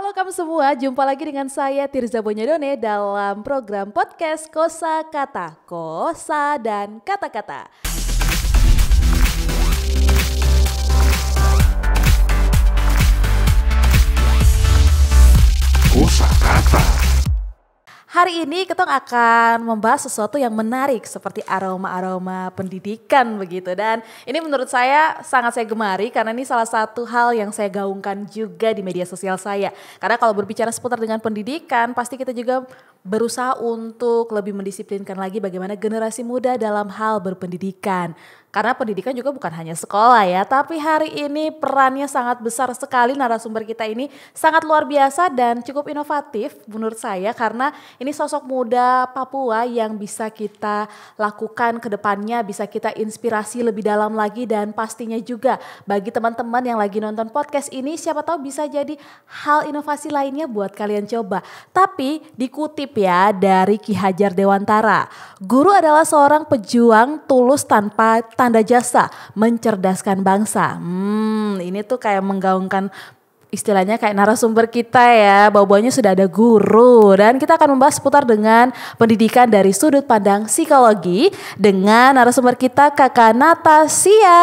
Halo kamu semua, jumpa lagi dengan saya Tirza Bonyadone dalam program podcast Kosa Kata, Kosa dan Kata-Kata. Kosa Kata. Hari ini kita akan membahas sesuatu yang menarik seperti aroma-aroma pendidikan begitu. Dan ini menurut saya sangat saya gemari karena ini salah satu hal yang saya gaungkan juga di media sosial saya. Karena kalau berbicara seputar dengan pendidikan pasti kita juga berusaha untuk lebih mendisiplinkan lagi bagaimana generasi muda dalam hal berpendidikan. Karena pendidikan juga bukan hanya sekolah ya, tapi hari ini perannya sangat besar sekali. Narasumber kita ini sangat luar biasa dan cukup inovatif menurut saya karena ini sosok muda Papua yang bisa kita lakukan ke depannya, bisa kita inspirasi lebih dalam lagi dan pastinya juga bagi teman-teman yang lagi nonton podcast ini siapa tahu bisa jadi hal inovasi lainnya buat kalian coba. Tapi dikutip ya dari Ki Hajar Dewantara, guru adalah seorang pejuang tulus tanpa tanda jasa, mencerdaskan bangsa. Ini tuh kayak menggaungkan istilahnya kayak narasumber kita ya, bau-baunya sudah ada guru. Dan kita akan membahas seputar dengan pendidikan dari sudut pandang psikologi dengan narasumber kita Kakak Natasha.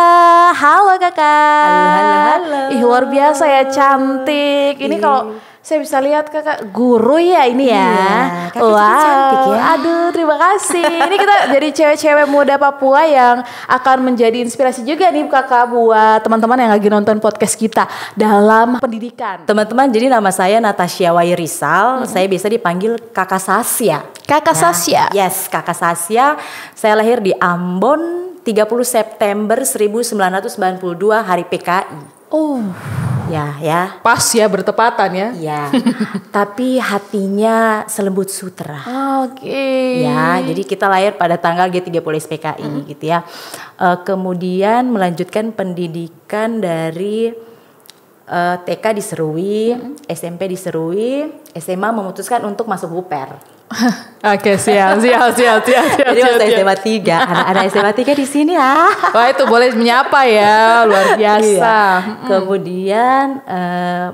Halo Kakak. Halo. Ih luar biasa ya, cantik. Ini kalau saya bisa lihat Kakak guru ya ini ya. Iya, Kakak cantik ya. Aduh terima kasih. Ini kita jadi cewek-cewek muda Papua yang akan menjadi inspirasi juga nih Kakak buat teman-teman yang lagi nonton podcast kita dalam pendidikan. Teman-teman, jadi nama saya Natasha Wairisal. Saya biasa dipanggil Kakak Sasya. Kakak Sasya. Yes, Kakak Sasya. Saya lahir di Ambon 30 September 1992 hari PKI. Oh. Ya. Pas ya, bertepatan ya. Ya. Tapi hatinya selembut sutra. Oke. Ya, jadi kita lahir pada tanggal G30 SPKI gitu ya. Kemudian melanjutkan pendidikan dari TK di Serui, SMP di Serui, SMA memutuskan untuk masuk UPER. Oke, siap. Jadi waktu SMA 3, anak-anak SMA 3 di sini ya. Wah itu boleh menyapa ya, luar biasa. Iya. Kemudian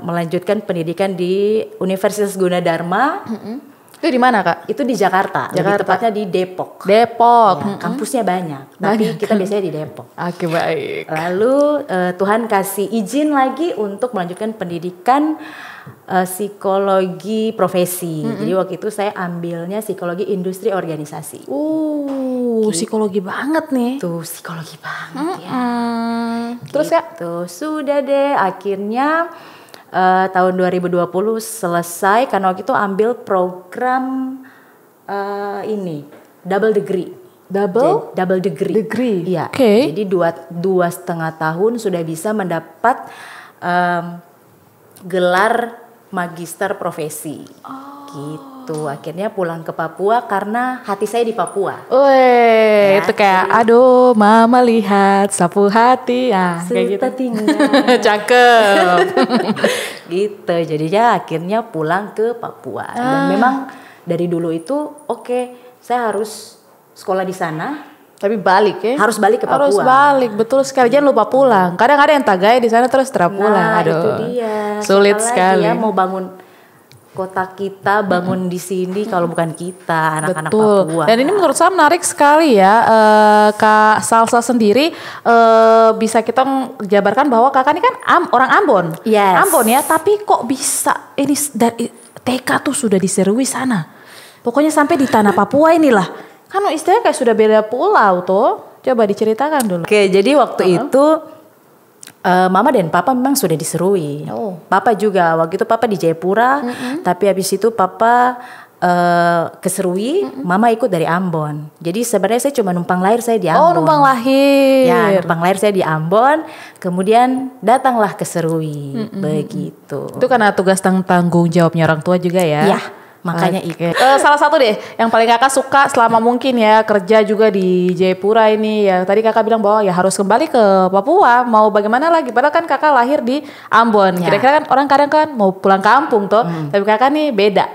melanjutkan pendidikan di Universitas Gunadarma. Itu di mana Kak? Itu di Jakarta. Lebih tepatnya di Depok. Depok. Ya, kampusnya banyak, tapi kita biasanya di Depok. Oke, baik. Lalu Tuhan kasih izin lagi untuk melanjutkan pendidikan psikologi profesi. Jadi waktu itu saya ambilnya psikologi industri organisasi. Psikologi banget nih. Tuh psikologi banget ya. Terus ya? Tuh sudah deh akhirnya tahun 2020 selesai karena waktu itu ambil program ini double degree. Double degree. Iya. Okay. Jadi 2,5 tahun sudah bisa mendapat gelar magister profesi. Gitu. Akhirnya pulang ke Papua karena hati saya di Papua. Itu kayak aduh mama lihat sapu hati kayak gitu. Tinggal. Cakep. Gitu. Jadinya akhirnya pulang ke Papua. Dan memang dari dulu itu saya harus sekolah di sana. Tapi balik ya. Harus balik ke Papua. Harus balik, betul sekali. Jangan lupa pulang. Kadang ada yang tagay di sana terus pulang. Aduh. Itu dia. Sulit sekali. Ya mau bangun kota kita, bangun di sini kalau bukan kita anak-anak Betul. Papua. Dan ini menurut saya menarik sekali ya. Kak Salsa sendiri bisa kita jabarkan bahwa kakak ini kan orang Ambon. Yes. Ambon ya, tapi kok bisa ini dari TK tuh sudah diserui sana. Pokoknya sampai di tanah Papua inilah. Kan istilahnya kayak sudah beda pulau tuh. Coba diceritakan dulu. Oke, jadi waktu itu Mama dan Papa memang sudah diserui. Papa juga, waktu itu Papa di Jayapura. Tapi habis itu Papa ke Serui, Mama ikut dari Ambon. Jadi sebenarnya saya cuma numpang lahir saya di Ambon. Numpang lahir. Ya, numpang lahir saya di Ambon. Kemudian datanglah ke Serui. Begitu. Itu karena tugas tanggung jawabnya orang tua juga ya. Ya. Makanya salah satu deh yang paling kakak suka selama mungkin ya kerja juga di Jayapura ini ya. Tadi kakak bilang bahwa ya harus kembali ke Papua, mau bagaimana lagi, padahal kan kakak lahir di Ambon. Kira-kira kan orang kadang kan mau pulang kampung tuh, tapi kakak nih beda.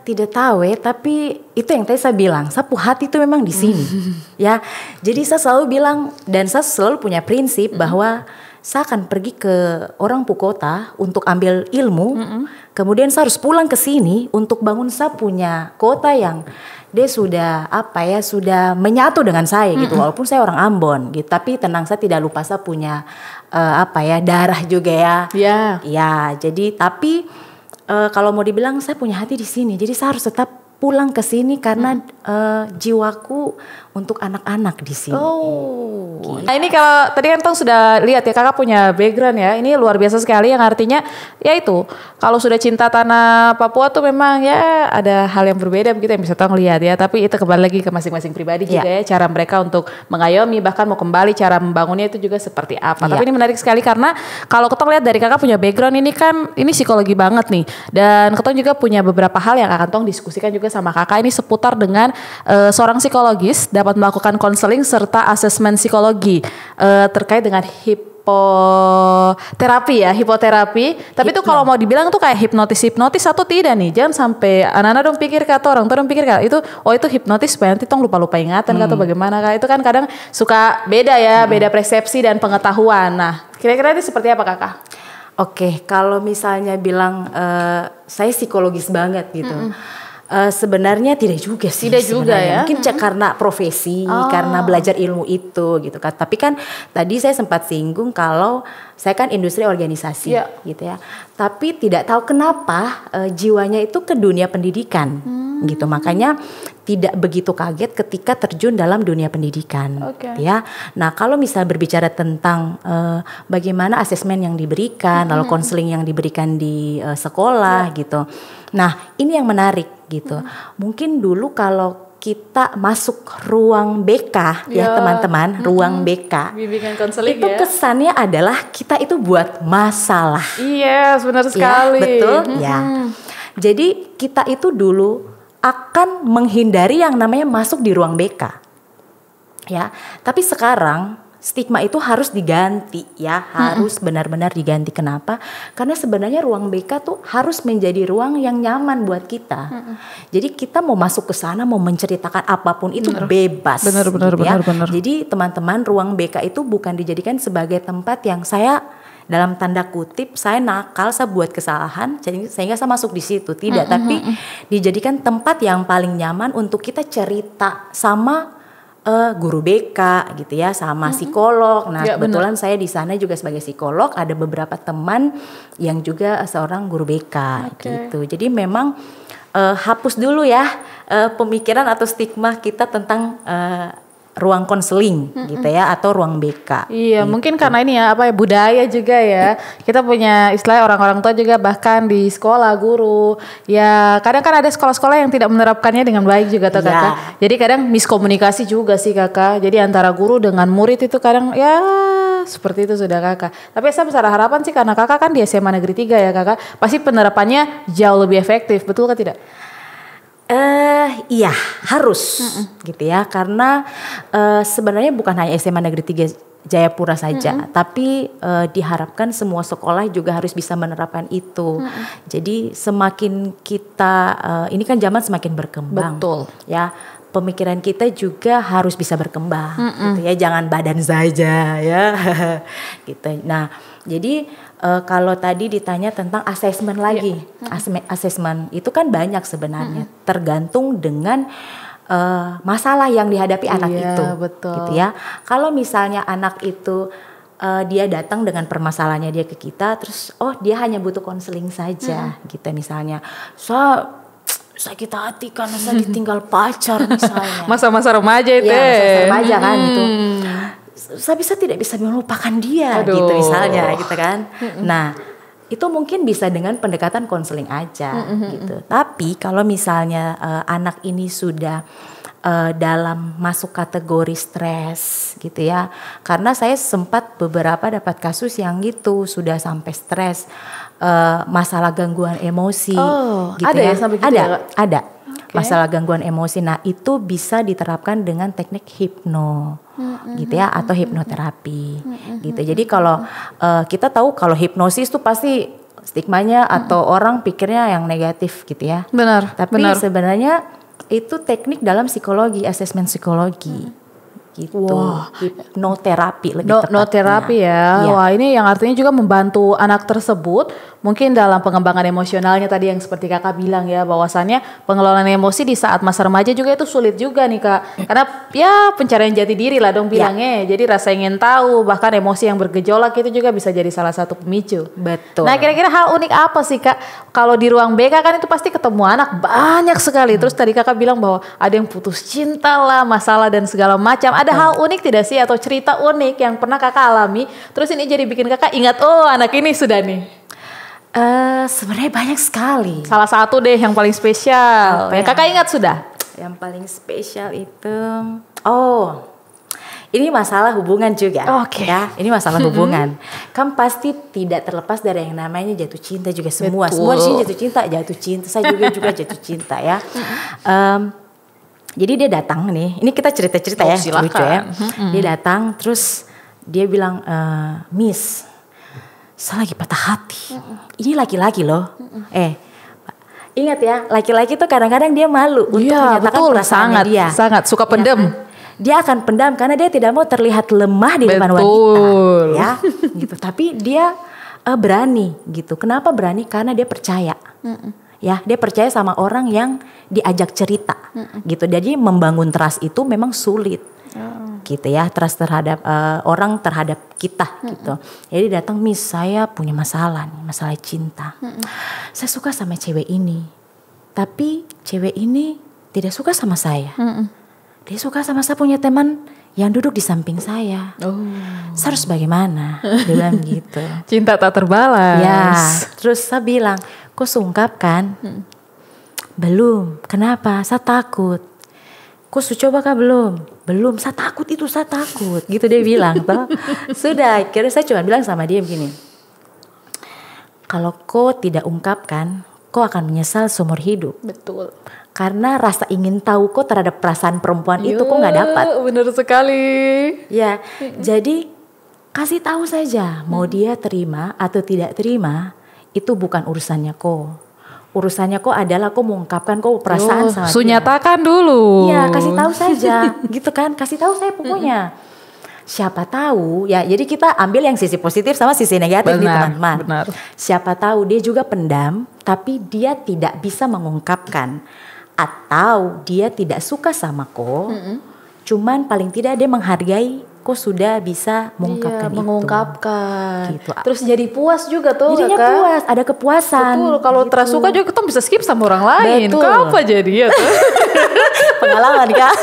Tidak tahu ya, tapi itu yang tadi saya bilang, sapu hati itu memang di sini. Ya, jadi saya selalu bilang dan saya selalu punya prinsip bahwa saya akan pergi ke orang Pukota untuk ambil ilmu, kemudian saya harus pulang ke sini untuk bangun saya punya kota yang dia sudah sudah menyatu dengan saya gitu, walaupun saya orang Ambon gitu, tapi tenang, saya tidak lupa saya punya darah juga ya. Ya, jadi tapi kalau mau dibilang saya punya hati di sini, jadi saya harus tetap pulang ke sini karena jiwaku untuk anak-anak di sini. Gitu. Nah ini kalau tadi kan Tong sudah lihat ya, kakak punya background ya, ini luar biasa sekali, yang artinya ya itu kalau sudah cinta tanah Papua tuh memang ya ada hal yang berbeda begitu yang bisa Tong lihat ya, tapi itu kembali lagi ke masing-masing pribadi juga ya, cara mereka untuk mengayomi bahkan mau kembali cara membangunnya itu juga seperti apa. Tapi ini menarik sekali karena kalau Tong lihat dari kakak punya background ini kan ini psikologi banget nih, dan Tong juga punya beberapa hal yang akan Tong diskusikan juga sama kakak ini seputar dengan seorang psikologis dapat melakukan konseling serta asesmen psikologi terkait dengan hipoterapi. Tapi itu kalau mau dibilang tuh kayak hipnotis atau tidak nih? Jangan sampai anak-anak dong pikir kata orang tuh pikir kata itu itu hipnotis supaya nanti Tong lupa ingatan atau bagaimana kak? Itu kan kadang suka beda ya, beda persepsi dan pengetahuan. Nah, kira-kira itu seperti apa kakak? Oke, kalau misalnya bilang saya psikologis banget gitu. Sebenarnya tidak juga sih. Tidak juga ya. Mungkin karena profesi, karena belajar ilmu itu gitu kan. Tapi kan tadi saya sempat singgung kalau saya kan industri organisasi gitu ya. Tapi tidak tahu kenapa jiwanya itu ke dunia pendidikan gitu. Makanya tidak begitu kaget ketika terjun dalam dunia pendidikan gitu ya. Nah, kalau misal berbicara tentang bagaimana asesmen yang diberikan, lalu konseling yang diberikan di sekolah gitu. Nah, ini yang menarik gitu. Mungkin dulu kalau kita masuk ruang BK ya teman-teman, ruang BK. Bimbingan konseling itu kesannya adalah kita itu buat masalah. Iya, benar sekali. Ya, betul ya. Jadi kita itu dulu akan menghindari yang namanya masuk di ruang BK. Ya, tapi sekarang stigma itu harus diganti ya, harus benar-benar diganti. Kenapa? Karena sebenarnya ruang BK tuh harus menjadi ruang yang nyaman buat kita. Jadi kita mau masuk ke sana, mau menceritakan apapun itu bebas. Benar. Jadi teman-teman, ruang BK itu bukan dijadikan sebagai tempat yang saya dalam tanda kutip saya nakal, saya buat kesalahan sehingga saya masuk di situ. Tidak, tapi dijadikan tempat yang paling nyaman untuk kita cerita sama guru BK gitu ya, sama psikolog. Nah, kebetulan saya di sana juga sebagai psikolog, ada beberapa teman yang juga seorang guru BK gitu. Jadi memang hapus dulu ya pemikiran atau stigma kita tentang ruang konseling gitu ya, atau ruang BK. Iya, gitu. Mungkin karena ini ya budaya juga ya. Kita punya istilah orang-orang tua juga, bahkan di sekolah guru. Ya, kadang kan ada sekolah-sekolah yang tidak menerapkannya dengan baik juga tuh kakak. Jadi kadang miskomunikasi juga sih kakak. Jadi antara guru dengan murid itu kadang ya seperti itu sudah kakak. Tapi saya besar harapan sih karena kakak kan di SMA Negeri 3 ya kakak. Pasti penerapannya jauh lebih efektif, betul kan tidak? Iya harus gitu ya, karena sebenarnya bukan hanya SMA Negeri 3 Jayapura saja, tapi diharapkan semua sekolah juga harus bisa menerapkan itu. Jadi semakin kita ini kan zaman semakin berkembang, betul ya, pemikiran kita juga harus bisa berkembang gitu ya, jangan badan saja ya gitu. Nah, jadi kalau tadi ditanya tentang asesmen lagi, asesmen itu kan banyak sebenarnya, tergantung dengan masalah yang dihadapi anak itu, gitu ya. Kalau misalnya anak itu dia datang dengan permasalahannya dia ke kita, terus dia hanya butuh konseling saja, gitu misalnya. Sakit hati karena saya ditinggal pacar misalnya. Masa-masa remaja itu. Ya, masa remaja kan itu. Saya tidak bisa melupakan dia. Aduh. Gitu misalnya gitu kan. Nah, itu mungkin bisa dengan pendekatan konseling aja gitu. Tapi kalau misalnya anak ini sudah dalam masuk kategori stres gitu ya. Karena saya sempat beberapa dapat kasus yang gitu, sudah sampai stres, masalah gangguan emosi gitu ada ya. Sampai gitu ada. Masalah gangguan emosi. Nah, itu bisa diterapkan dengan teknik hipno gitu ya, atau hipnoterapi gitu. Jadi kalau kita tahu kalau hipnosis itu pasti stigmanya atau orang pikirnya yang negatif gitu ya. Benar. Tapi sebenarnya itu teknik dalam psikologi, asesmen psikologi gitu. Wah. Hipnoterapi lebih tepatnya. Terapi ya. Iya. Wah, ini yang artinya juga membantu anak tersebut mungkin dalam pengembangan emosionalnya tadi yang seperti kakak bilang ya, bahwasannya pengelolaan emosi di saat masa remaja juga itu sulit juga nih kak, karena ya pencarian jati diri lah dong bilangnya. Jadi rasa ingin tahu bahkan emosi yang bergejolak itu juga bisa jadi salah satu pemicu. Betul. Nah, kira-kira hal unik apa sih kak kalau di ruang BK kan itu pasti ketemu anak banyak sekali. Terus tadi kakak bilang bahwa ada yang putus cinta lah, masalah dan segala macam. Ada hal unik tidak sih atau cerita unik yang pernah kakak alami? Terus ini jadi bikin kakak ingat, oh anak ini sudah nih. Sebenarnya banyak sekali. Salah satu deh yang paling spesial. Yang kakak ingat sudah? Yang paling spesial itu, ini masalah hubungan juga. Oke. Ya, ini masalah hubungan. Kan pasti tidak terlepas dari yang namanya jatuh cinta juga semua. Betul. Semua di sini jatuh cinta. Saya juga jatuh cinta ya. Jadi dia datang nih. Ini kita cerita-cerita ya, silakan. lucu ya. Dia datang terus dia bilang, Miss, saya lagi patah hati. Ini laki-laki loh. Ingat ya, laki-laki tuh kadang-kadang dia malu untuk menyatakan perasaannya dia. Sangat suka pendem. Ya kan? Dia akan pendam karena dia tidak mau terlihat lemah di depan wanita, ya, gitu. Tapi dia berani, gitu. Kenapa berani? Karena dia percaya, ya, dia percaya sama orang yang diajak cerita, gitu. Jadi membangun trust itu memang sulit. Gitu ya, trust terhadap orang terhadap kita gitu. Jadi datang, Miss, saya punya masalah nih, masalah cinta. Saya suka sama cewek ini, tapi cewek ini tidak suka sama saya. Dia suka sama saya punya teman yang duduk di samping saya. Saya harus bagaimana? Dia bilang gitu. Cinta tak terbalas. Ya, terus saya bilang, kok sungkap kan? Belum. Kenapa? Saya takut. Kok coba kah belum? Belum, saya takut itu, saya takut. Gitu dia bilang. Toh. Sudah, akhirnya saya cuma bilang sama dia begini. Kalau kau tidak ungkapkan, kau akan menyesal seumur hidup. Betul. Karena rasa ingin tahu kau terhadap perasaan perempuan itu kau nggak dapat. Benar sekali. Ya, jadi kasih tahu saja. Mau dia terima atau tidak terima, itu bukan urusannya kau. Urusannya kau adalah kau mengungkapkan kau perasaan sama dia. Nyatakan dulu. Iya, kasih tahu saja, gitu kan? Kasih tahu saya pokoknya. Siapa tahu, ya. Jadi kita ambil yang sisi positif sama sisi negatif nih teman-teman. Benar. Siapa tahu dia juga pendam, tapi dia tidak bisa mengungkapkan, atau dia tidak suka sama kau. Cuman paling tidak dia menghargai kau sudah bisa mengungkapkan itu. Mengungkapkan. Gitu. Terus jadi puas juga tuh. Jadinya Kak. puas, ada kepuasan. Betul, kalau gitu. terus suka juga kita bisa skip sama orang lain. Betul. Apa jadi ya tuh? Pengalaman Kak.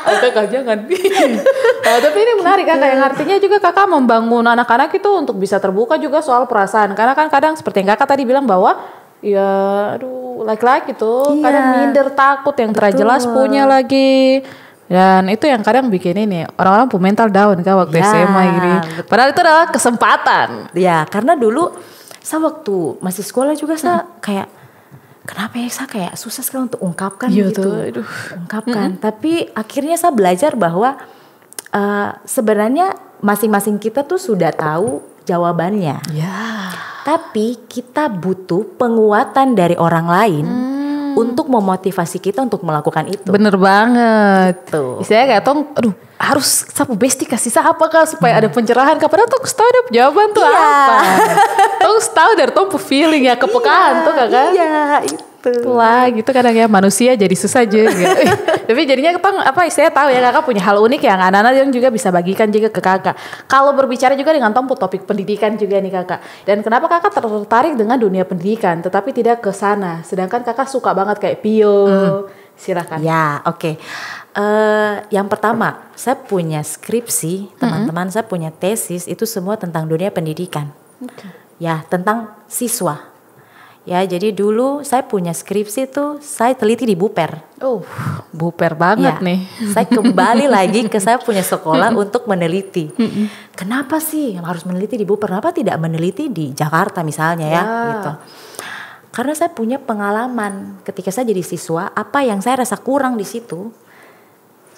Kakak jangan. Tapi ini menarik kakak, yang artinya juga kakak membangun anak-anak itu untuk bisa terbuka juga soal perasaan. Karena kan kadang seperti yang kakak tadi bilang bahwa ya aduh laki-laki tuh kadang minder, takut, yang terjelas punya lagi. Dan itu yang kadang bikin ini orang-orang punya mental down kan waktu SMA gini. Padahal itu adalah kesempatan. Ya, karena dulu saya waktu masih sekolah juga saya kayak kenapa ya saya kayak susah sekali untuk ungkapkan gitu. Ungkapkan. Tapi akhirnya saya belajar bahwa sebenarnya masing-masing kita tuh sudah tahu jawabannya. Ya. Tapi kita butuh penguatan dari orang lain untuk memotivasi kita untuk melakukan itu. Bener banget. Tuh. Istilahnya kayak tong, aduh harus sapu besti kasih saya apa kah supaya ada pencerahan. Padahal tong tahu ada jawaban tuh apa. Tong tahu dari tong feeling ya, kepekaan tuh kakak. Iya itu. Lah gitu kadang ya, manusia jadi susah aja gitu. Tapi jadinya tong apa istilahnya tahu ya, kakak punya hal unik yang anak-anak yang juga bisa bagikan juga ke kakak. Kalau berbicara juga dengan tong topik pendidikan juga nih kakak. Dan kenapa kakak tertarik dengan dunia pendidikan tetapi tidak ke sana. Sedangkan kakak suka banget kayak Pio. Silakan. Ya, oke. Yang pertama, saya punya skripsi, teman-teman, saya punya tesis, itu semua tentang dunia pendidikan. Ya, tentang siswa. Ya, jadi dulu saya punya skripsi tuh, saya teliti di Buper. Buper banget nih. Saya kembali lagi ke saya punya sekolah untuk meneliti. Kenapa sih harus meneliti di Buper? Kenapa tidak meneliti di Jakarta misalnya ya, gitu. Karena saya punya pengalaman ketika saya jadi siswa, apa yang saya rasa kurang di situ,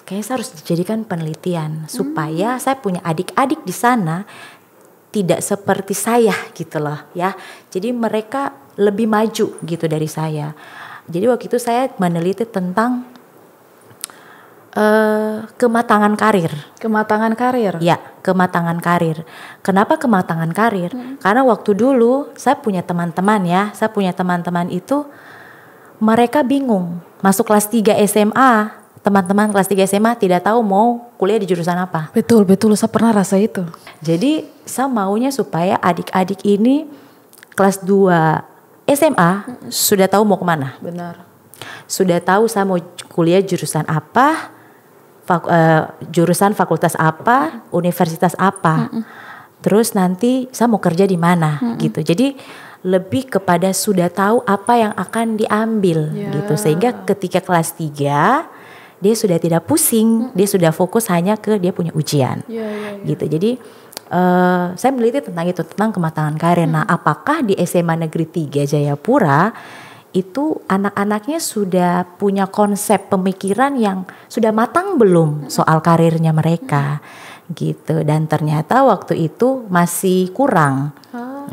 kayaknya saya harus dijadikan penelitian supaya saya punya adik-adik di sana tidak seperti saya gitu loh ya. Jadi mereka lebih maju gitu dari saya. Jadi waktu itu saya meneliti tentang kematangan karir. Kematangan karir. Ya, kematangan karir. Kenapa kematangan karir? Karena waktu dulu saya punya teman-teman ya, saya punya teman-teman itu mereka bingung masuk kelas 3 SMA. Teman-teman kelas 3 SMA tidak tahu mau kuliah di jurusan apa. Betul, saya pernah rasa itu. Jadi saya maunya supaya adik-adik ini kelas 2 SMA sudah tahu mau kemana. Benar. Sudah tahu saya mau kuliah jurusan apa, jurusan fakultas apa, universitas apa. Terus nanti saya mau kerja di mana gitu. Jadi lebih kepada sudah tahu apa yang akan diambil gitu. Sehingga ketika kelas 3 dia sudah tidak pusing, dia sudah fokus hanya ke dia punya ujian. Gitu. Jadi saya meneliti tentang itu, tentang kematangan karir. Nah, apakah di SMA Negeri 3 Jayapura itu anak-anaknya sudah punya konsep pemikiran yang sudah matang belum soal karirnya mereka gitu. Dan ternyata waktu itu masih kurang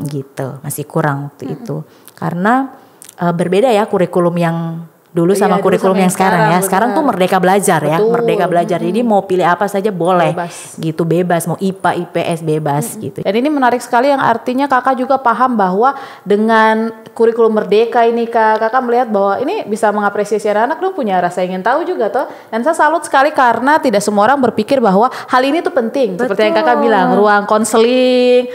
gitu, masih kurang waktu itu karena berbeda ya kurikulum yang dulu sama kurikulum yang sekarang ya. Sekarang tuh merdeka belajar ya, merdeka belajar. Jadi mau pilih apa saja boleh, gitu, bebas. Mau IPA, IPS bebas gitu. Dan ini menarik sekali yang artinya kakak juga paham bahwa dengan kurikulum merdeka ini kakak melihat bahwa ini bisa mengapresiasi anak-anak dong, punya rasa ingin tahu juga toh. Dan saya salut sekali karena tidak semua orang berpikir bahwa hal ini tuh penting. Betul. Seperti yang kakak bilang, ruang konseling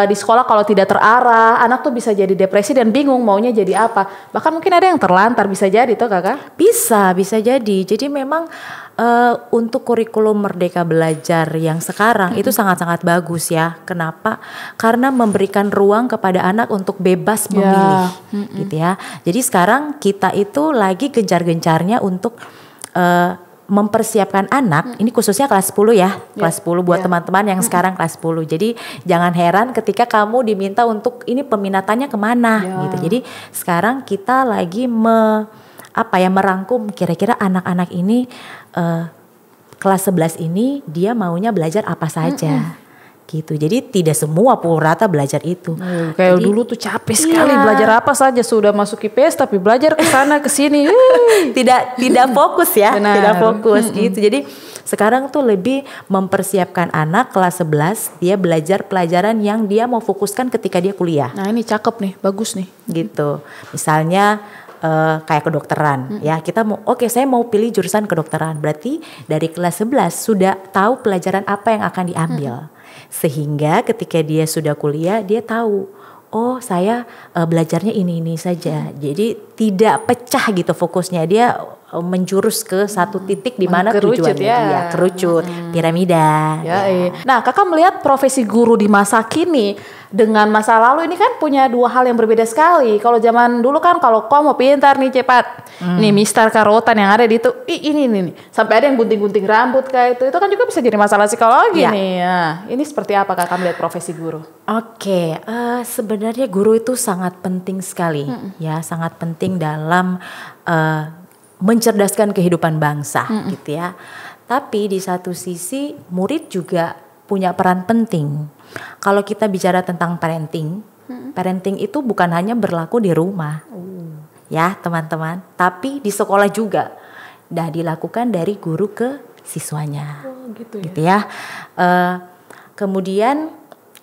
di sekolah kalau tidak terarah, anak tuh bisa jadi depresi dan bingung maunya jadi apa. Bahkan mungkin ada yang terlantar, bisa jadi toh kakak? Bisa jadi. Jadi memang untuk kurikulum merdeka belajar yang sekarang itu sangat-sangat bagus ya. Kenapa? Karena memberikan ruang kepada anak untuk bebas memilih, gitu ya. Jadi sekarang kita itu lagi gencar-gencarnya untuk mempersiapkan anak, ini khususnya kelas 10 ya, kelas 10 buat teman-teman yang sekarang kelas 10. Jadi jangan heran ketika kamu diminta untuk ini peminatannya kemana gitu. Jadi sekarang kita lagi merangkum kira-kira anak-anak ini kelas 11 ini dia maunya belajar apa saja. Gitu. Jadi tidak semua pukul rata belajar itu. Kayak jadi, dulu tuh capek sekali belajar apa saja, sudah masuk IPS tapi belajar ke sana ke sini. tidak fokus ya, tidak fokus gitu. Jadi sekarang tuh lebih mempersiapkan anak kelas 11 dia belajar pelajaran yang dia mau fokuskan ketika dia kuliah. Nah, ini cakep nih, bagus nih. Gitu. Misalnya kayak kedokteran ya, kita mau saya mau pilih jurusan kedokteran, berarti dari kelas 11 sudah tahu pelajaran apa yang akan diambil. Sehingga ketika dia sudah kuliah dia tahu, oh saya belajarnya ini saja. Jadi tidak pecah gitu fokusnya, dia menjurus ke satu titik di mana tujuannya dia kerucut, piramida. Nah, kakak melihat profesi guru di masa kini dengan masa lalu ini kan punya dua hal yang berbeda sekali. Kalau zaman dulu kan kalau kau mau pintar nih cepat, nih Mister Karotan yang ada di itu, ini sampai ada yang gunting-gunting rambut kayak itu kan juga bisa jadi masalah psikologi nih. Nah, ini seperti apa kakak melihat profesi guru? Sebenarnya guru itu sangat penting sekali, ya sangat penting dalam mencerdaskan kehidupan bangsa, gitu ya. Tapi di satu sisi murid juga punya peran penting. Kalau kita bicara tentang parenting, parenting itu bukan hanya berlaku di rumah, ya teman-teman, tapi di sekolah juga. Dah dilakukan dari guru ke siswanya, gitu ya. Kemudian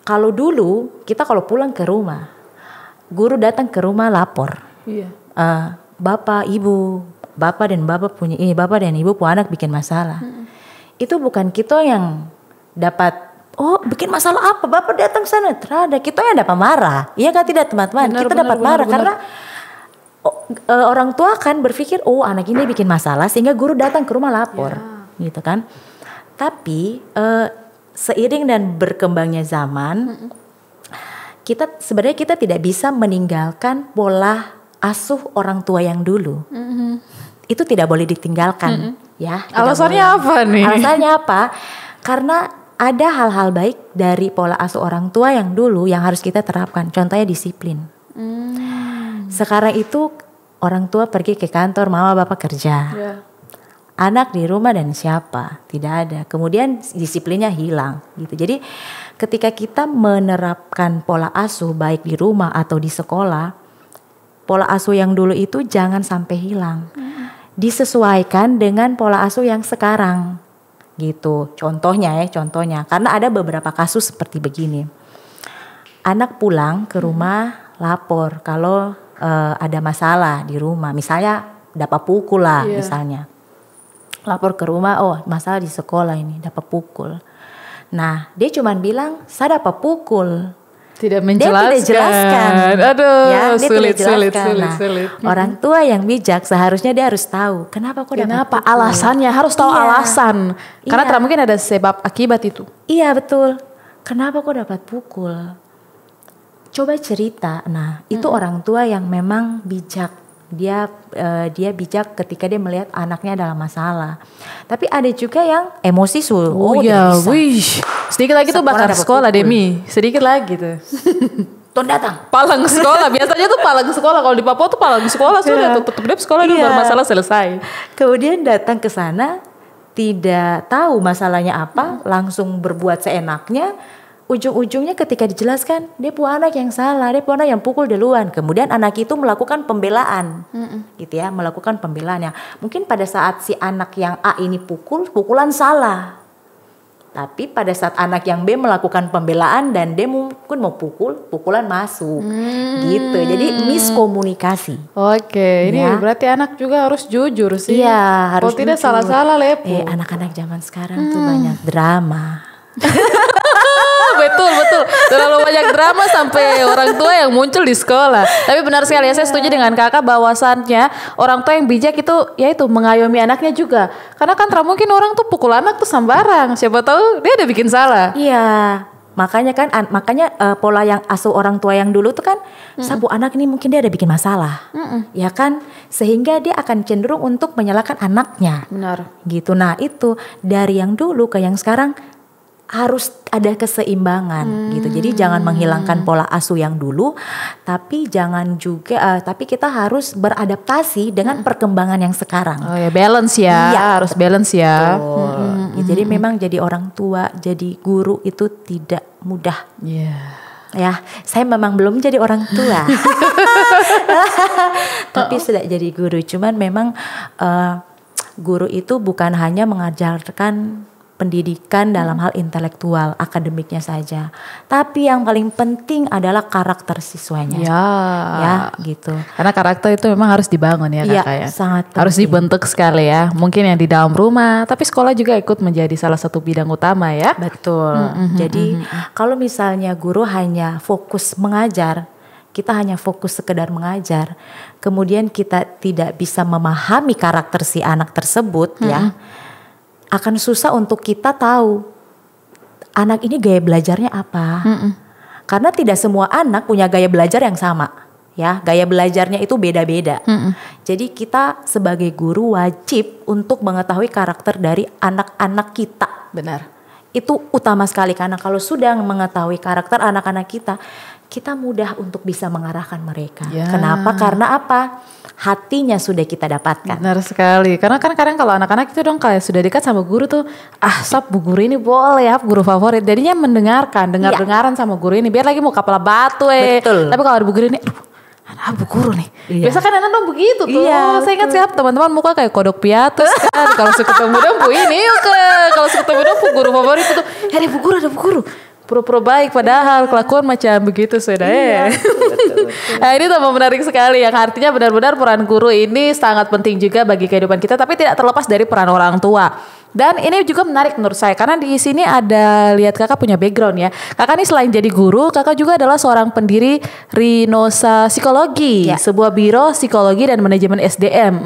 kalau dulu kita kalau pulang ke rumah, guru datang ke rumah lapor, bapak dan ibu punya anak bikin masalah. Itu bukan kita yang dapat bikin masalah apa, bapak datang sana, terada kita yang dapat marah, iya kan tidak teman-teman? Kita dapat marah karena orang tua kan berpikir anak ini bikin masalah sehingga guru datang ke rumah lapor, gitu kan? Tapi seiring dan berkembangnya zaman, sebenarnya kita tidak bisa meninggalkan pola asuh orang tua yang dulu. Itu tidak boleh ditinggalkan, ya. Alasannya apa nih? Alasannya apa? Karena ada hal-hal baik dari pola asuh orang tua yang dulu yang harus kita terapkan. Contohnya disiplin. Sekarang itu orang tua pergi ke kantor, mama bapak kerja. Anak di rumah dan siapa? Tidak ada. Kemudian disiplinnya hilang gitu. Jadi ketika kita menerapkan pola asuh baik di rumah atau di sekolah, pola asuh yang dulu itu jangan sampai hilang. disesuaikan dengan pola asuh yang sekarang gitu. Contohnya karena ada beberapa kasus seperti begini. Anak pulang ke rumah lapor kalau ada masalah di rumah, misalnya dapat pukul lah misalnya. Lapor ke rumah, oh masalah di sekolah ini dapat pukul. Nah dia cuma bilang saya dapat pukul. Tidak menjelaskan. Dia tidak jelaskan. Aduh, ya, dia sulit. Orang tua yang bijak seharusnya dia harus tahu kenapa alasannya, harus tahu alasan. Karena tidak mungkin ada sebab akibat itu. Iya betul. Kenapa kok dapat pukul? Coba cerita. Nah, itu orang tua yang memang bijak. Dia bijak ketika dia melihat anaknya dalam masalah. Tapi ada juga yang emosi sedikit lagi tuh bakar sekolah Demi. Sedikit lagi tuh. Tuh datang. Palang sekolah biasanya tuh palang sekolah. Kalau di Papua tuh palang sekolah sudah tutup sekolah dulu baru masalah selesai. Kemudian datang ke sana tidak tahu masalahnya apa, langsung berbuat seenaknya. Ujung-ujungnya ketika dijelaskan dia punya anak yang salah, dia punya anak yang pukul duluan. Kemudian anak itu melakukan pembelaan, gitu ya, melakukan pembelaan. Mungkin pada saat si anak yang A ini pukulan salah. Tapi pada saat anak yang B melakukan pembelaan dan dia mungkin mau pukulan masuk, gitu. Jadi miskomunikasi. Oke, ini berarti anak juga harus jujur sih. Iya, harus jujur. Kalau tidak salah-salah lepo. Anak-anak zaman sekarang tuh banyak drama. Betul. Terlalu banyak drama sampai orang tua yang muncul di sekolah. Tapi benar sekali ya, saya setuju dengan kakak bahwasannya orang tua yang bijak itu yaitu mengayomi anaknya juga. Karena kan mungkin orang tuh pukul anak tuh sembarang. Siapa tahu dia udah bikin salah. Iya. Makanya pola yang asuh orang tua yang dulu tuh kan sabu anak ini mungkin dia ada bikin masalah. Ya kan? Sehingga dia akan cenderung untuk menyalahkan anaknya. Benar. Gitu. Nah, itu dari yang dulu ke yang sekarang harus ada keseimbangan gitu. Jadi jangan menghilangkan pola asuh yang dulu, tapi tapi kita harus beradaptasi dengan perkembangan yang sekarang. Oh ya, balance ya. Iya, harus balance ya. Jadi memang jadi orang tua, jadi guru itu tidak mudah. Ya, saya memang belum jadi orang tua. Tapi sudah jadi guru. Cuman memang guru itu bukan hanya mengajarkan pendidikan dalam hal intelektual, akademiknya saja. Tapi yang paling penting adalah karakter siswanya. Ya, gitu. Karena karakter itu memang harus dibangun ya kakak ya. Sangat penting. Harus dibentuk sekali ya. Mungkin yang di dalam rumah, tapi sekolah juga ikut menjadi salah satu bidang utama ya. Betul. Jadi kalau misalnya guru hanya fokus mengajar, kita hanya fokus sekedar mengajar, kemudian kita tidak bisa memahami karakter si anak tersebut ya. Akan susah untuk kita tahu anak ini gaya belajarnya apa. Karena tidak semua anak punya gaya belajar yang sama. Ya, gaya belajarnya itu beda-beda. Jadi kita sebagai guru wajib untuk mengetahui karakter dari anak-anak kita. Benar. Itu utama sekali karena kalau sudah mengetahui karakter anak-anak kita mudah untuk bisa mengarahkan mereka. Kenapa? Karena apa? Hatinya sudah kita dapatkan. Benar sekali. Karena kan kadang kalau anak-anak itu dong kayak sudah dekat sama guru tuh, bu guru ini boleh ya, guru favorit. Jadinya dengar-dengaran sama guru ini. Biar lagi mau kepala batu Betul. Tapi kalau ada bu guru ini, bu guru nih. Biasa kan anak dong begitu tuh. Saya ingat siap teman-teman muka kayak kodok piatus kan. Kalau suka ketemu dong bu ini yuk kalau suka ketemu dong bu guru favorit itu, ada bu guru. Pura-pura baik padahal kelakuan macam begitu sudah ya. Nah, ini tambah menarik sekali yang artinya benar-benar peran guru ini sangat penting juga bagi kehidupan kita, tapi tidak terlepas dari peran orang tua. Dan ini juga menarik menurut saya karena di sini ada lihat kakak punya background ya. Kakak ini selain jadi guru, kakak juga adalah seorang pendiri Rinosa Psikologi, sebuah biro psikologi dan manajemen SDM.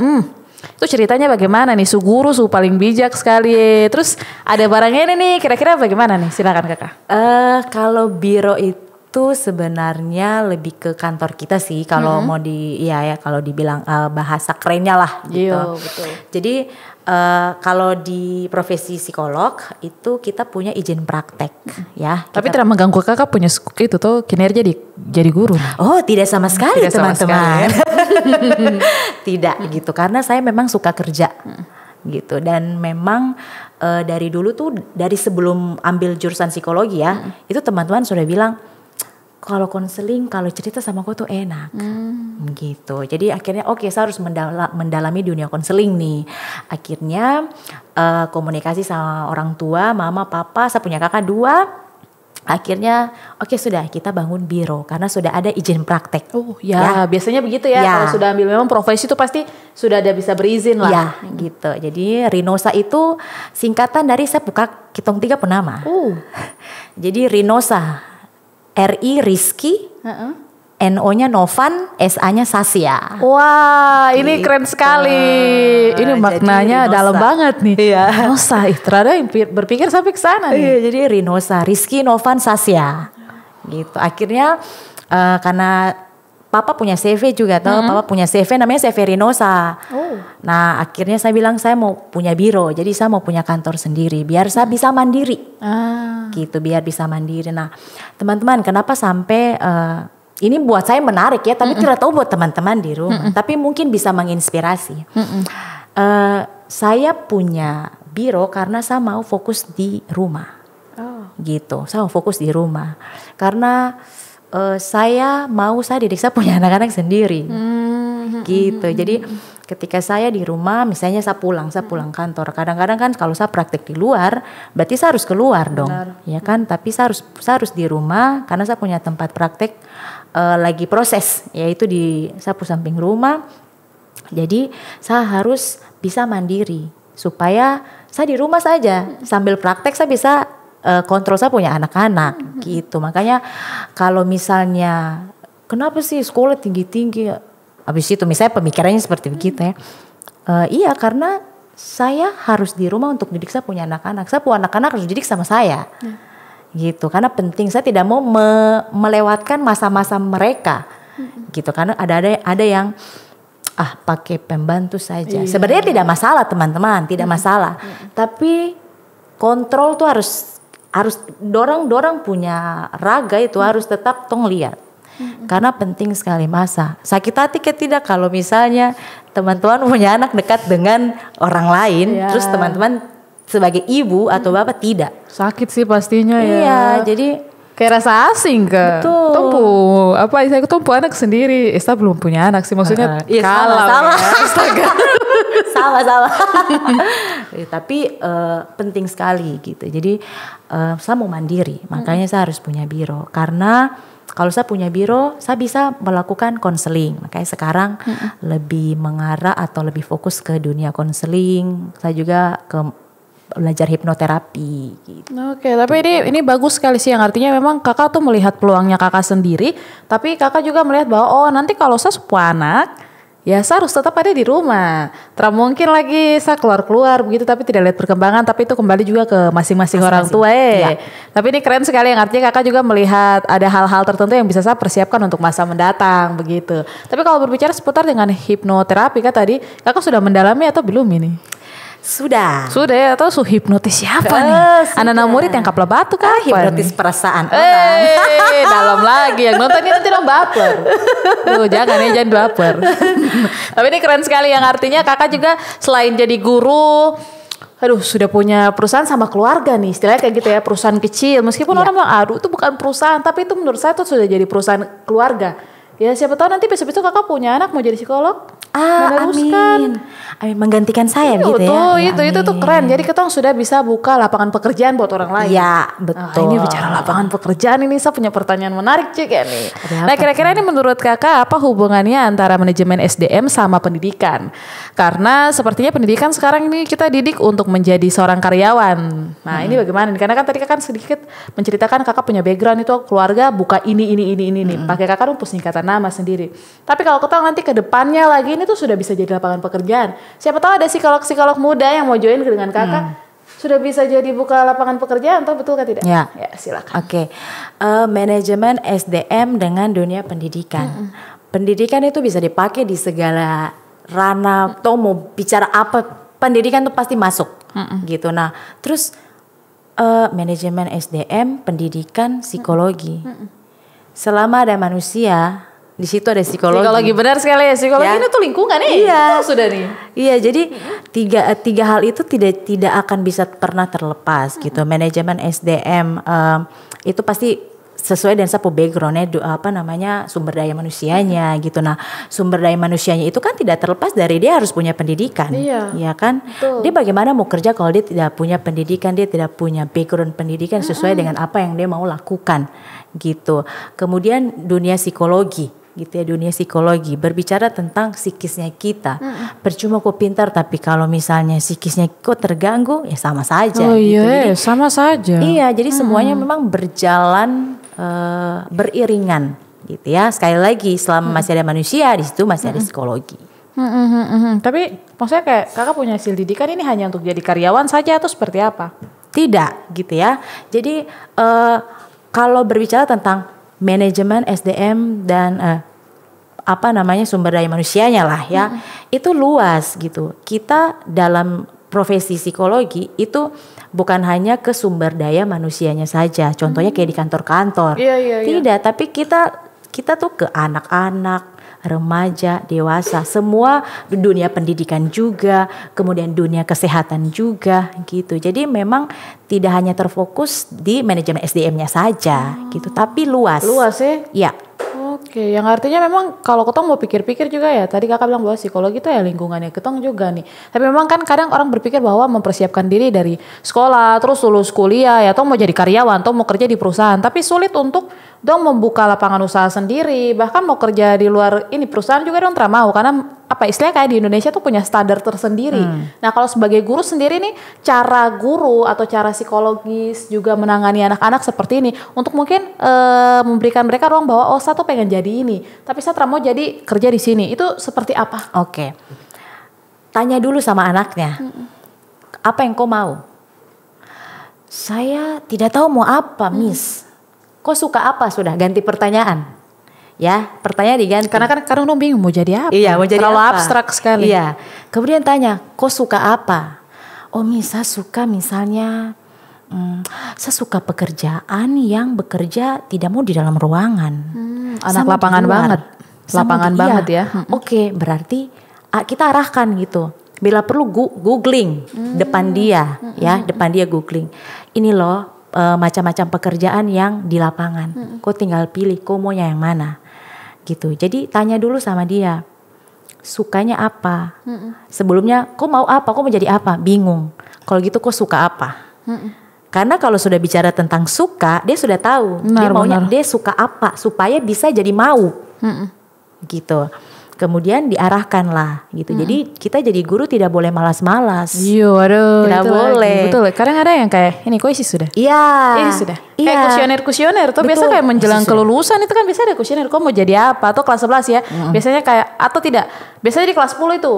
Itu ceritanya bagaimana nih? Guru paling bijak sekali. Terus ada barangnya ini nih, kira-kira bagaimana nih? Silakan kakak. Kalau biro itu sebenarnya lebih ke kantor kita sih. Kalau mau kalau dibilang bahasa kerennya lah gitu. Betul. Jadi kalau di profesi psikolog itu kita punya izin praktek ya. Tapi tidak mengganggu kakak punya itu tuh kinerja jadi guru. Oh, tidak sama sekali teman-teman. Tidak gitu, karena saya memang suka kerja gitu. Dan memang dari dulu tuh, dari sebelum ambil jurusan psikologi ya, itu teman-teman sudah bilang kalau konseling, kalau cerita sama aku tuh enak, gitu. Jadi akhirnya oke, saya harus mendalami dunia konseling nih. Akhirnya komunikasi sama orang tua, mama, papa, saya punya kakak 2. Akhirnya oke, sudah kita bangun biro karena sudah ada izin praktek. Oh ya, biasanya begitu ya. Kalau sudah ambil memang profesi itu pasti sudah ada bisa berizin lah. Ya, gitu. Jadi Rinosa itu singkatan dari saya buka Kitong 3 penama. Jadi Rinosa, RI Rizky, NO-nya Novan, SA-nya Sasya. Wah, ini keren sekali. Ini maknanya dalam banget nih. Iya. Rinosa, ternyata yang berpikir sampai ke sana nih. Iya, jadi Rinosa, Rizky, Novan, Sasya. Gitu. Akhirnya karena Papa punya CV juga tuh, Papa punya CV namanya CV Rinosa. Nah, akhirnya saya bilang saya mau punya biro, jadi saya mau punya kantor sendiri biar saya bisa mandiri. Gitu, biar bisa mandiri. Nah, teman-teman, kenapa sampai ini buat saya menarik ya, tapi tidak tahu buat teman-teman di rumah. Tapi mungkin bisa menginspirasi. Saya punya biro karena saya mau fokus di rumah. Gitu, saya mau fokus di rumah. Karena saya didik, saya punya anak-anak sendiri. Gitu, jadi ketika saya di rumah, misalnya saya pulang kantor. Kadang-kadang kan kalau saya praktek di luar, berarti saya harus keluar dong, ya kan? Tapi saya harus di rumah karena saya punya tempat praktek lagi proses, yaitu di sapu samping rumah. Jadi saya harus bisa mandiri supaya saya di rumah saja sambil praktek saya bisa kontrol saya punya anak-anak gitu. Makanya kalau misalnya kenapa sih sekolah tinggi-tinggi, habis itu misalnya pemikirannya seperti begitu ya. Iya, karena saya harus di rumah untuk didik saya punya anak-anak. Saya punya anak-anak harus didik sama saya. Gitu, karena penting, saya tidak mau melewatkan masa-masa mereka. Gitu, karena ada yang pakai pembantu saja. Sebenarnya tidak masalah teman-teman, tidak masalah. Tapi kontrol tuh harus dorang punya raga itu harus tetap tong lihat. Karena penting sekali masa. Sakit hati tidak kalau misalnya teman-teman punya anak dekat dengan orang lain, terus teman-teman sebagai ibu atau bapak tidak. Sakit sih pastinya ya. Iya, jadi kayak rasa asing ke. Betul. Saya tumpu anak sendiri. Esta belum punya anak sih, maksudnya sama. Sama. Tapi penting sekali gitu. Jadi saya mau mandiri, makanya saya harus punya biro. Karena kalau saya punya biro, saya bisa melakukan konseling. Makanya sekarang lebih mengarah atau lebih fokus ke dunia konseling. Saya juga belajar hipnoterapi gitu. Oke, tapi ini bagus sekali sih, yang artinya memang kakak tuh melihat peluangnya kakak sendiri, tapi kakak juga melihat bahwa nanti kalau saya sepupu anak, ya saya harus tetap ada di rumah. Tidak mungkin lagi saya keluar begitu tapi tidak lihat perkembangan, tapi itu kembali juga ke masing-masing orang tua Tapi ini keren sekali, yang artinya kakak juga melihat ada hal-hal tertentu yang bisa saya persiapkan untuk masa mendatang begitu. Tapi kalau berbicara seputar dengan hipnoterapi kan tadi, kakak sudah mendalami atau belum ini? Sudah ya, atau hipnotis siapa nih? Anak-anak murid yang kapal batu kan? Hipnotis perasaan orang. Dalam lagi, yang nonton ini nanti dong baper. Jangan baper. Tapi ini keren sekali, yang artinya kakak juga selain jadi guru, sudah punya perusahaan sama keluarga nih, istilahnya kayak gitu ya, perusahaan kecil. Meskipun orang bilang, itu bukan perusahaan, tapi itu menurut saya itu sudah jadi perusahaan keluarga. Ya siapa tahu nanti besok-besok kakak punya anak mau jadi psikolog. Amin. Menggantikan saya gitu ya. Itu tuh keren. Jadi kita sudah bisa buka lapangan pekerjaan buat orang lain. Ya, betul. Ini bicara lapangan pekerjaan, ini saya punya pertanyaan menarik juga nih. Nah, kira-kira ini menurut kakak apa hubungannya antara manajemen SDM sama pendidikan? Karena sepertinya pendidikan sekarang ini kita didik untuk menjadi seorang karyawan. Nah, ini bagaimana? Karena kan tadi kakak sedikit menceritakan kakak punya background itu keluarga buka ini nih. Pakai kakak rumput singkatan nama sendiri. Tapi kalau kita nanti ke depannya lagi, ini tuh sudah bisa jadi lapangan pekerjaan. Siapa tahu ada psikolog muda yang mau join dengan kakak, sudah bisa jadi buka lapangan pekerjaan, atau betul kan tidak? Ya, silakan. Oke. Manajemen SDM dengan dunia pendidikan. Pendidikan itu bisa dipakai di segala ranah. Atau mau bicara apa, pendidikan itu pasti masuk. Gitu. Nah, terus manajemen SDM, pendidikan, psikologi. Selama ada manusia, di situ ada psikologi. Benar sekali ya, psikologi ini tuh lingkungan nih. Iya, sudah nih. Iya, jadi tiga hal itu tidak akan bisa pernah terlepas gitu. Manajemen SDM itu pasti sesuai dengan sapu backgroundnya sumber daya manusianya gitu. Nah, sumber daya manusianya itu kan tidak terlepas dari dia harus punya pendidikan. Iya. Ya kan? Betul. Dia bagaimana mau kerja kalau dia tidak punya pendidikan, dia tidak punya background pendidikan sesuai dengan apa yang dia mau lakukan gitu. Kemudian dunia psikologi gitu ya, dunia psikologi berbicara tentang psikisnya kita. Percuma kok pintar tapi kalau misalnya psikisnya kok terganggu ya sama saja. Oh gitu. iya, Jadi, sama saja. iya, jadi semuanya memang berjalan beriringan gitu ya. Sekali lagi selama masih ada manusia di situ masih ada psikologi. Tapi maksudnya kayak kakak punya hasil didikan ini hanya untuk jadi karyawan saja atau seperti apa? Tidak gitu ya. Jadi kalau berbicara tentang manajemen SDM dan sumber daya manusianya lah ya, itu luas gitu. Kita dalam profesi psikologi itu bukan hanya ke sumber daya manusianya saja. Contohnya kayak di kantor-kantor. Iya. Tidak, tapi kita tuh ke anak-anak, remaja, dewasa, semua dunia pendidikan juga, kemudian dunia kesehatan juga gitu. Jadi memang tidak hanya terfokus di manajemen SDM-nya saja gitu, tapi luas. Luas ya? Ya. Oke, yang artinya memang kalau ketong mau pikir-pikir juga ya, tadi kakak bilang bahwa psikologi itu ya lingkungannya ketong juga nih. Tapi memang kan kadang orang berpikir bahwa mempersiapkan diri dari sekolah, terus lulus kuliah ya, atau mau jadi karyawan, atau mau kerja di perusahaan. Tapi sulit untuk dong membuka lapangan usaha sendiri, bahkan mau kerja di luar ini perusahaan juga dong tidak mau, karena istilahnya kayak di Indonesia tuh punya standar tersendiri. Nah kalau sebagai guru sendiri nih, cara guru atau cara psikologis juga menangani anak-anak seperti ini untuk mungkin memberikan mereka ruang bahwa saya tuh pengen jadi ini, tapi saya tidak mau jadi kerja di sini. Itu seperti apa? Oke. Tanya dulu sama anaknya, apa yang kau mau? Saya tidak tahu mau apa, Miss. Kau suka apa? Sudah ganti pertanyaan. Ya, pertanyaan diganti. Karena kan kadang dong bingung mau jadi apa. Iya, mau jadi terlalu apa? abstrak sekali. Iya. Kemudian tanya, kau suka apa? Oh, Miss, saya suka misalnya saya suka pekerjaan yang bekerja tidak mau di dalam ruangan. Anak lapangan banget. Lapangan banget ya. Oke, berarti kita arahkan gitu. Bila perlu googling depan dia, ya, depan dia googling. Ini loh macam-macam pekerjaan yang di lapangan. Kau tinggal pilih, kau mau yang mana, gitu. Jadi tanya dulu sama dia, sukanya apa. Sebelumnya, kau mau apa? Kau mau jadi apa? Bingung. Kalau gitu, kau suka apa? Karena kalau sudah bicara tentang suka, dia sudah tahu dia maunya, dia suka apa supaya bisa jadi mau, gitu. Kemudian diarahkan lah gitu. Jadi kita jadi guru tidak boleh malas-malas. Iya, aduh. Tidak boleh. Betul. Kadang ada yang kayak ini kok isi sudah. Iya. Ini sudah. Kayak kuesioner tuh biasa kayak menjelang kelulusan itu kan biasa ada kuesioner. Kok mau jadi apa? Atau kelas 11 ya. Biasanya kayak atau tidak. Biasanya di kelas 10 itu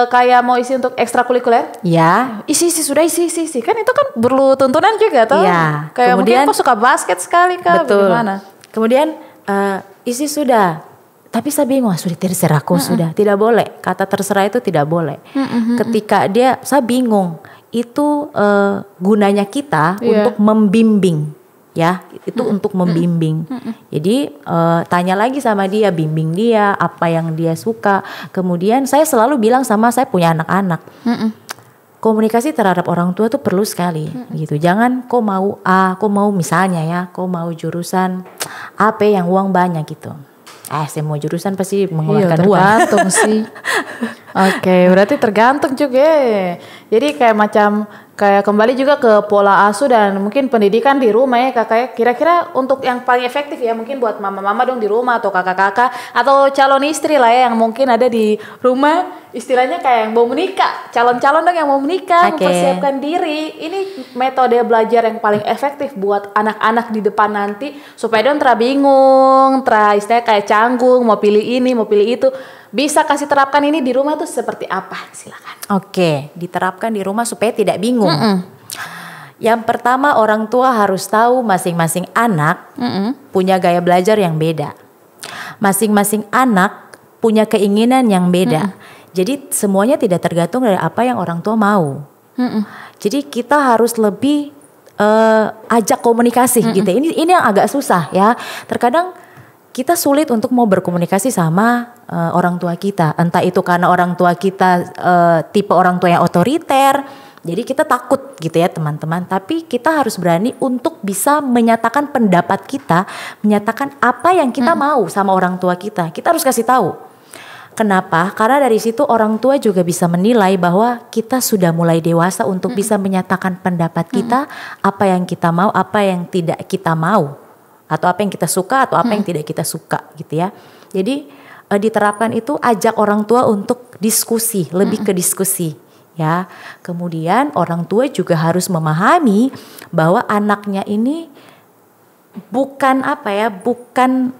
kayak mau isi untuk ekstrakurikuler. Ya. Isi sudah isi. Kan itu kan perlu tuntunan juga tuh. Iya. Kayak kemudian, mungkin kok suka basket sekali kah? Betul. Bagaimana? Kemudian isi sudah. Tapi saya bingung, sudah terserah kok sudah. Tidak boleh, kata terserah itu tidak boleh. Ketika saya bingung, itu gunanya kita untuk membimbing. Ya, itu untuk membimbing. Jadi tanya lagi sama dia, bimbing dia, apa yang dia suka. Kemudian saya selalu bilang saya punya anak-anak. Komunikasi terhadap orang tua itu perlu sekali gitu. Jangan kok mau kok mau misalnya ya, kok mau jurusan AP yang uang banyak gitu. Semua jurusan pasti mengeluarkan uang. Tergantung sih. Oke, berarti tergantung juga. Jadi kayak kembali juga ke pola asuh dan mungkin pendidikan di rumah ya kakak. Kira-kira untuk yang paling efektif ya mungkin buat mama-mama dong di rumah atau kakak-kakak atau calon istri lah ya yang mungkin ada di rumah. Istilahnya kayak yang mau menikah, calon-calon dong yang mau menikah, mempersiapkan diri. Ini metode belajar yang paling efektif buat anak-anak di depan nanti supaya dia bingung, istilahnya kayak canggung, mau pilih ini, mau pilih itu. Bisa kasih terapkan ini di rumah tuh seperti apa? Silakan. Oke, diterapkan di rumah supaya tidak bingung. Yang pertama orang tua harus tahu masing-masing anak punya gaya belajar yang beda. Masing-masing anak punya keinginan yang beda. Jadi semuanya tidak tergantung dari apa yang orang tua mau. Jadi kita harus lebih ajak komunikasi gitu. Ini yang agak susah ya. Terkadang kita sulit untuk mau berkomunikasi sama orang tua kita. Entah itu karena orang tua kita tipe orang tua yang otoriter Jadi kita takut gitu ya teman-teman, tapi kita harus berani untuk bisa menyatakan pendapat kita, menyatakan apa yang kita mau sama orang tua kita. Kita harus kasih tahu. Kenapa? Karena dari situ orang tua juga bisa menilai bahwa kita sudah mulai dewasa untuk bisa menyatakan pendapat kita, apa yang kita mau, apa yang tidak kita mau, atau apa yang kita suka atau apa yang tidak kita suka gitu ya. Jadi diterapkan itu, ajak orang tua untuk diskusi, lebih ke diskusi. Ya, kemudian orang tua juga harus memahami bahwa anaknya ini bukan bukan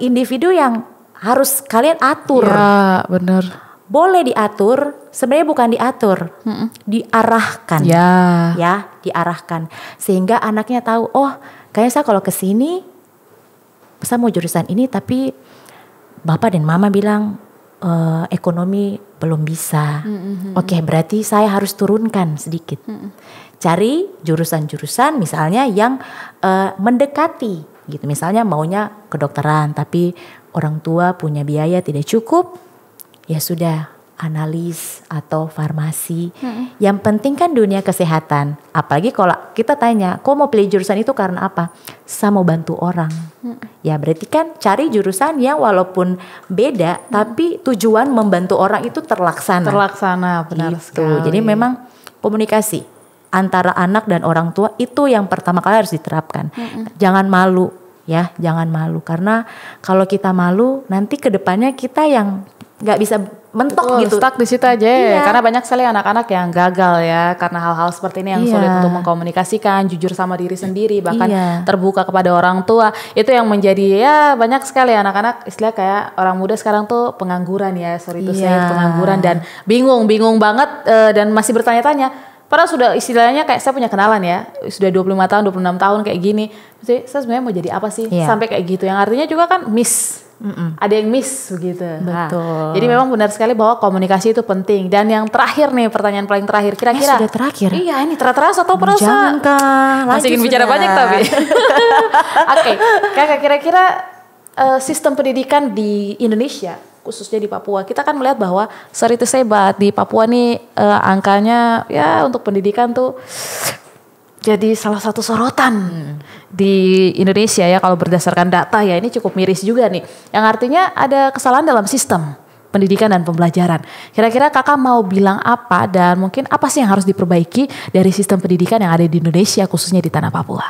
individu yang harus kalian atur. Ya, benar. Boleh diatur, sebenarnya bukan diatur, diarahkan. Ya, diarahkan sehingga anaknya tahu, oh, kayaknya saya kalau kesini, saya mau jurusan ini, tapi bapak dan mama bilang ekonomi belum bisa. Oke, berarti saya harus turunkan sedikit. Cari jurusan-jurusan misalnya yang mendekati gitu. Misalnya maunya kedokteran tapi orang tua punya biaya tidak cukup. Ya sudah, analis atau farmasi. Yang penting kan dunia kesehatan. Apalagi kalau kita tanya, kok mau pilih jurusan itu karena apa? Saya mau bantu orang. Ya berarti kan cari jurusan yang walaupun beda, tapi tujuan membantu orang itu terlaksana. Benar gitu. sekali. Jadi memang komunikasi antara anak dan orang tua itu yang pertama kali harus diterapkan. Jangan malu ya, jangan malu. Karena kalau kita malu, nanti kedepannya kita yang nggak bisa mentok gitu, stuck di situ aja. Iya. Karena banyak sekali anak-anak yang gagal ya karena hal-hal seperti ini yang sulit untuk mengkomunikasikan, jujur sama diri sendiri, bahkan terbuka kepada orang tua. Itu yang menjadi ya banyak sekali anak-anak istilah kayak orang muda sekarang tuh pengangguran ya, sorry to say, pengangguran dan bingung banget dan masih bertanya-tanya. Padahal sudah istilahnya kayak saya punya kenalan ya, sudah 25 tahun, 26 tahun kayak gini. Jadi saya sebenarnya mau jadi apa sih sampai kayak gitu. Yang artinya juga kan miss. Ada yang miss begitu. Betul. Nah, jadi memang benar sekali bahwa komunikasi itu penting. Dan yang terakhir nih, pertanyaan paling terakhir, kira-kira sudah terakhir. Iya, ini terasa atau perasa? Jangan Kak, masih ingin bicara banyak tapi. Oke, Kakak kira-kira sistem pendidikan di Indonesia, khususnya di Papua, kita kan melihat bahwa sorry to say but di Papua nih angkanya ya untuk pendidikan tuh jadi salah satu sorotan di Indonesia ya, kalau berdasarkan data ya, ini cukup miris juga nih. Yang artinya ada kesalahan dalam sistem pendidikan dan pembelajaran. Kira-kira kakak mau bilang apa dan mungkin apa sih yang harus diperbaiki dari sistem pendidikan yang ada di Indonesia khususnya di tanah Papua?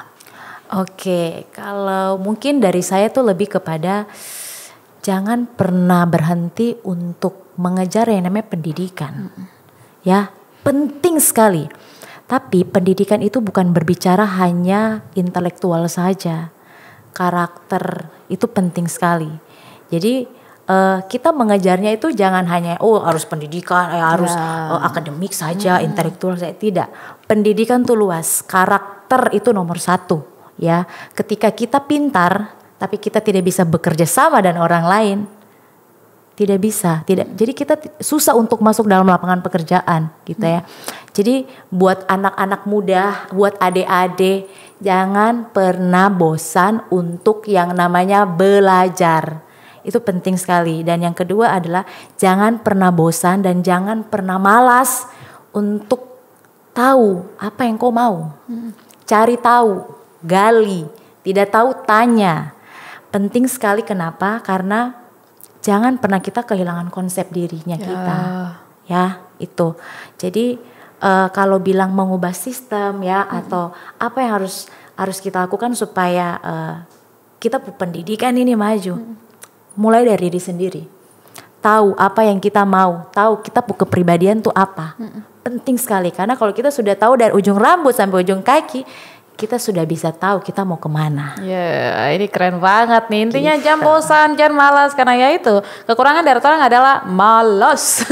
Oke, kalau mungkin dari saya tuh lebih kepada jangan pernah berhenti untuk mengejar yang namanya pendidikan. Ya, penting sekali. Tapi pendidikan itu bukan berbicara hanya intelektual saja. Karakter itu penting sekali. Jadi kita mengejarnya itu jangan hanya harus pendidikan, harus akademik saja, intelektual saja. Tidak. Pendidikan itu luas. Karakter itu nomor 1. Ya, ketika kita pintar, tapi kita tidak bisa bekerja sama dengan orang lain, tidak bisa. Jadi kita susah untuk masuk dalam lapangan pekerjaan, gitu ya. Jadi buat anak-anak muda, buat adik-adik, jangan pernah bosan untuk yang namanya belajar. Itu penting sekali. Dan yang kedua adalah jangan pernah bosan dan jangan pernah malas untuk tahu apa yang kau mau. Cari tahu, gali, tidak tahu tanya. Penting sekali, kenapa? Karena jangan pernah kita kehilangan konsep dirinya kita. Ya, itu. Jadi kalau bilang mengubah sistem ya atau apa yang harus kita lakukan supaya kita pendidikan ini maju. Mulai dari diri sendiri. Tahu apa yang kita mau, tahu kita kepribadian tuh apa. Penting sekali, karena kalau kita sudah tahu dari ujung rambut sampai ujung kaki, kita sudah bisa tahu kita mau kemana. Ya, ini keren banget nih. Intinya jangan bosan, jangan malas. Karena ya itu, kekurangan dari orang adalah malas.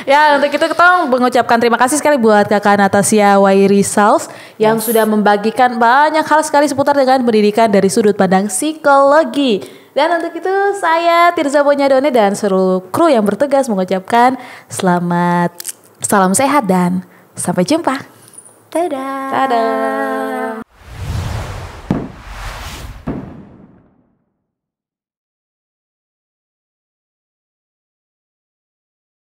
Ya, untuk itu kita mengucapkan terima kasih sekali buat Kakak Natasha Wairi Sals yang sudah membagikan banyak hal sekali seputar dengan pendidikan dari sudut pandang psikologi. Dan untuk itu saya Tirza Bonyadone dan seluruh kru yang bertugas mengucapkan salam sehat dan sampai jumpa. Dadah. Dadah.